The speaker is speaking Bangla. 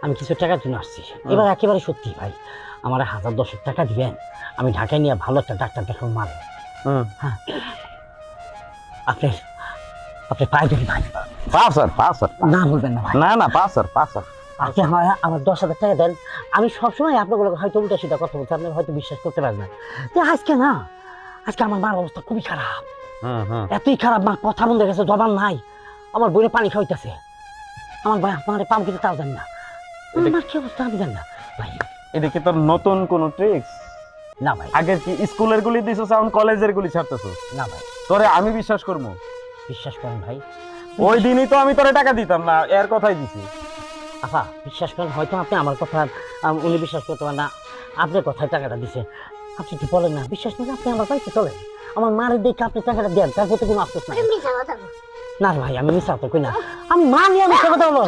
আমি কিছু টাকার জন্য আসছি। এবার একেবারে সত্যি ভাই, আমার 1000-10 টাকা দিবেন, আমি ঢাকায় নিয়ে ভালো একটা ডাক্তার দেখাবো মারো। হ্যাঁ, আপনি আপনি পাই দেবেন ভাই। পাঁচ স্যার না বলবেন না ভাই। না পাঁচ স্যার আপনি আমার 10,000 টাকা দেন। আমি সবসময় আপনাগুলো হয়তো উল্টা সিধা কথা বলছি, আপনি হয়তো বিশ্বাস করতে পারবেন যে আজকে আমার মার অবস্থা খুবই খারাপ। এতই খারাপ, মা কথা বন্ধ গেছে, জবান নাই, আমার বইনে পানি খাইতেছে। আমার ভাই আপনার পাম কিন্তু তাও জানি না, আমার কি অবস্থা আমি জানি না ভাই। এটা কি তোর নতুন কোন ট্রিক্স? না ভাই, আগের কি স্কুলের গুলি দিছস, এখন কলেজের গুলি ছাড়তেছ? না ভাই, তোরে আমি বিশ্বাস করবো? বিশ্বাস করেন ভাই। ওই দিনই তো আমি তোরে টাকা দিতাম না, এর কথাই দিছি। আপা বিশ্বাস করেন, হয়তো আপনি আমার কথা উনি বিশ্বাস করতে পারেন না, আপনার কথায় টাকাটা দিছে। আপনি কি বলেন না, বিশ্বাস করেন, আপনি আমার বাড়িতে চলেন, আমার মায়ের দেখে আপনি টাকাটা দেন, তার প্রতি কোনো আফসোস নাই। না ভাই, আমি মিশা তো কই না, আমি মা নিয়ে আমি কথা বলবো।